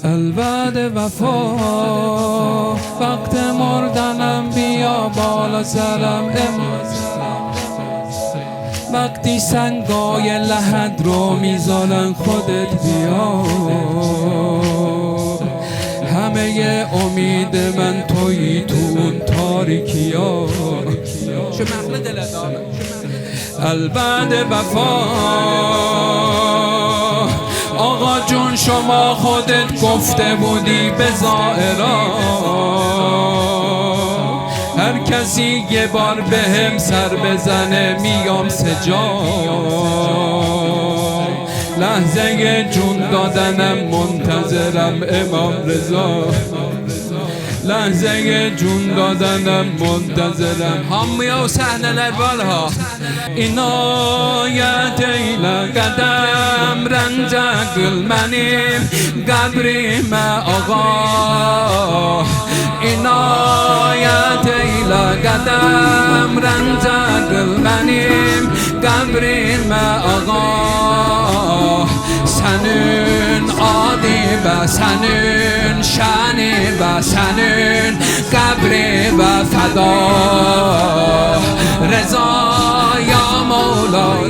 الوعد وفا وقت مردنم بیا بالا سرم وقتی سنگای لحد رو میذارن خودت بیا همه امید من تویی تو اون تاریکیا الوعد وفا آقا جون شما خودت گفته بودی به زائرا هر کسی یه بار به هم سر بزنه میام سجا لحظه جون دادنم منتظرم امام رضا لحظه جون دادنم منتظرم همیا و صحنه‌ler بالا عنایت ایله قدم رنج منیم قبریم آقا عنایت ایله قدم رنج منیم قبریم آقا senin adi ve senin şani ve senin kabri ve feda Reza ya Mevla